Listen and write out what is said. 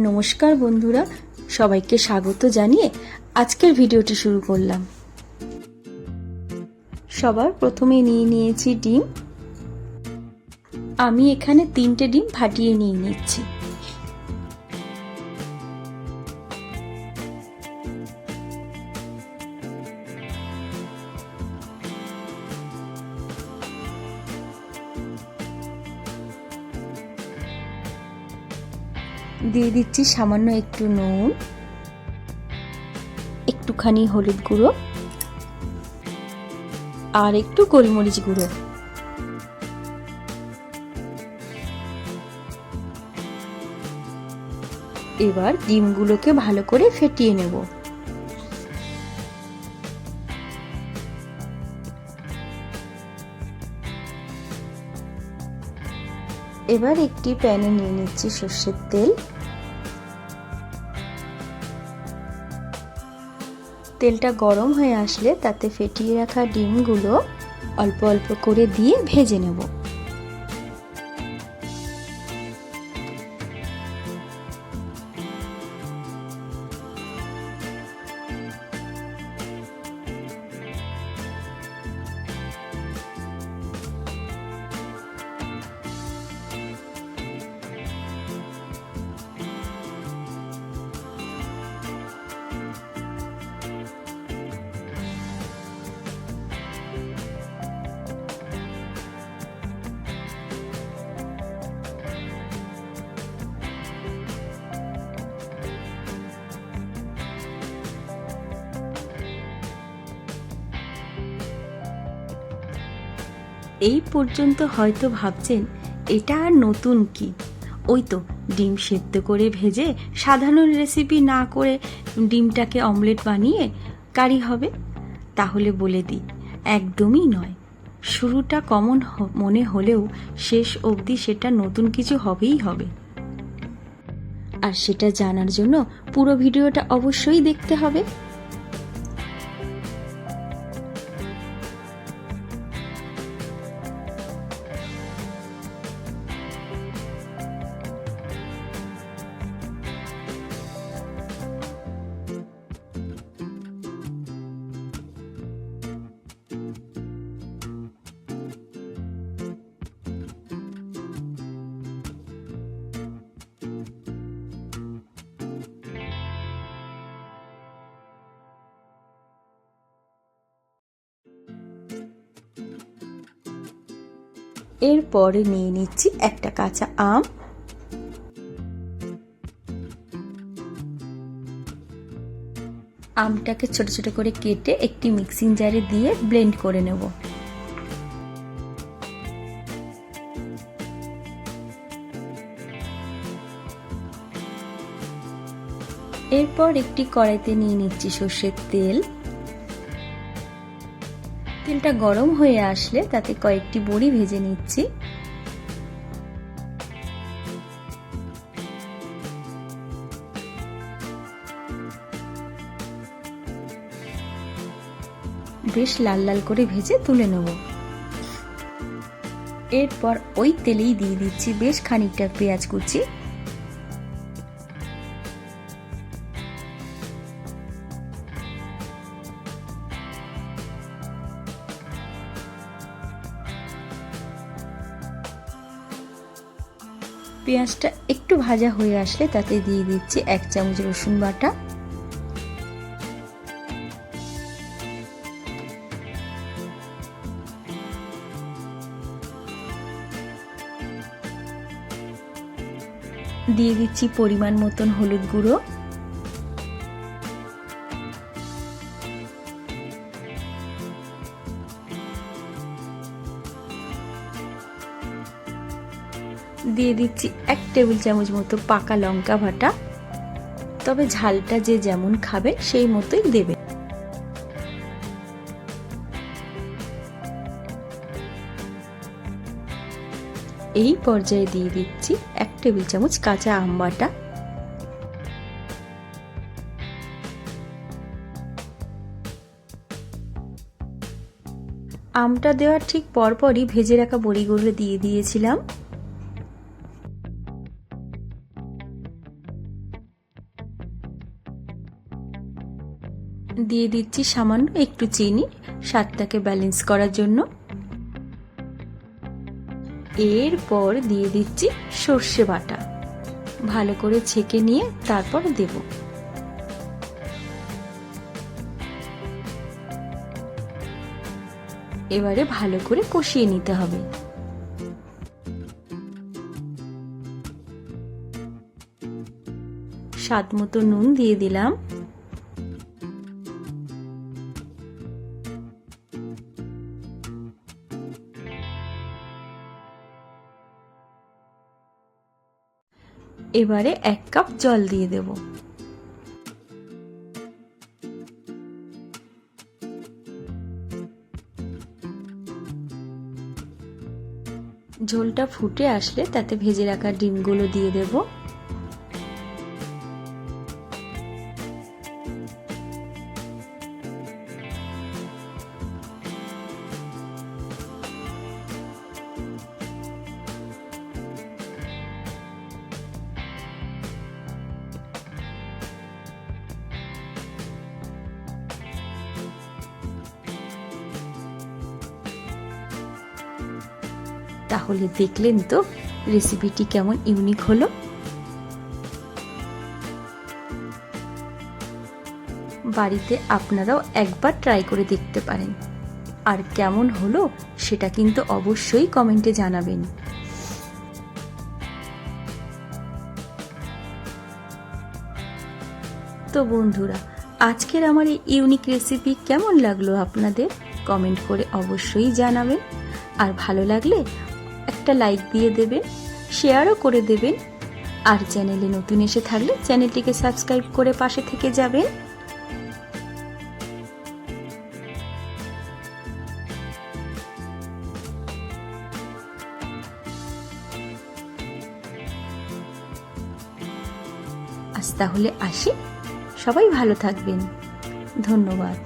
নমস্কার বন্ধুরা, সবাইকে স্বাগত জানিয়ে আজকের ভিডিওটি শুরু করলাম। সবার প্রথমে নিয়ে নিয়েছি ডিম। আমি এখানে 3টে ডিম ফাটিয়ে নিয়ে নিচ্ছি। দিয়ে দিচ্ছি সামান্য একটু নুন, একটুখানি হলুদ গুঁড়ো আর একটু গোলমরিচ গুঁড়ো। এবার ডিমগুলোকে ভালো করে ফেটিয়ে নেব। এবার একটি প্যানে নিয়ে নিচ্ছি সর্ষের তেল। তেলটা গরম হয়ে আসলে তাতে ফেটিয়ে রাখা ডিমগুলো অল্প অল্প করে দিয়ে ভেজে নেব। এই পর্যন্ত হয়তো ভাবছেন এটা আর নতুন কি, ওই তো ডিম সেদ্ধ করে ভেজে সাধারণ রেসিপি না করে ডিমটাকে অমলেট বানিয়ে কারি হবে। তাহলে বলে দিই, একদমই নয়। শুরুটা কমন মনে হলেও শেষ অবধি সেটা নতুন কিছু হবেই হবে। আর সেটা জানার জন্য পুরো ভিডিওটা অবশ্যই দেখতে হবে। এরপরে নিয়ে নিচ্ছি একটা কাঁচা আম। আমটাকে ছোট ছোট করে কেটে একটি মিক্সিং জারে দিয়ে ব্লেন্ড করে নেব। এরপর একটি কড়াইতে নিয়ে নিচ্ছি সর্ষের তেল। তেলটা গরম হয়ে আসলে তাতে কয়েকটি বড়ি ভেজে নিচ্ছি। বেশ লাল লাল করে ভেজে তুলে নেব। এরপর ওই তেলেই দিয়ে দিচ্ছি বেশ খানিকটা পেঁয়াজ কুচি। পেঁয়াজটা একটু ভাজা হয়ে আসলে তাতে দিয়ে দিচ্ছি 1 চামচ রসুন বাটা, দিয়ে দিচ্ছি পরিমাণ মতন হলুদ গুঁড়ো, দিয়ে দিচ্ছি 1 টেবিল চামচ মতো পাকা লঙ্কা বাটা। তবে ঝালটা যে যেমন খাবে সেই মতোই দেবে। এই পর্যায়ে দিয়ে দিচ্ছি 1 টেবিল চামচ কাঁচা আম বাটা। আমটা দেওয়ার ঠিক পরপরই ভেজে রাখা বড়িগুলো দিয়ে দিয়েছিলাম। দিয়ে দিচ্ছি সামান্য একটু চিনি স্বাদটাকে ব্যালেন্স করার জন্য। এরপর দিয়ে দিচ্ছি সর্ষে বাটা, ভালো করে ছেঁকে নিয়ে তারপর দেব। এবারে ভালো করে কষিয়ে নিতে হবে। স্বাদ মতো নুন দিয়ে দিলাম। এবারে 1 কাপ জল দিয়ে দেব। ঝোলটা ফুটে আসলে তাতে ভেজে রাখা ডিমগুলো দিয়ে দেব। তাহলে দেখলেন তো রেসিপিটি কেমন ইউনিক হলো। বাড়িতে আপনারাও একবার ট্রাই করে দেখতে পারেন, আর কেমন হলো সেটা কিন্তু অবশ্যই কমেন্টে জানাবেন। তো বন্ধুরা, আজকের আমার এই ইউনিক রেসিপি কেমন লাগলো আপনাদের কমেন্ট করে অবশ্যই জানাবেন। আর ভালো লাগলে একটা লাইক দিয়ে দেবেন, শেয়ারও করে দেবেন। আর চ্যানেলে নতুন এসে থাকলে চ্যানেলটিকে সাবস্ক্রাইব করে পাশে থেকে যাবেন। আজ তাহলে আসি, সবাই ভালো থাকবেন। ধন্যবাদ।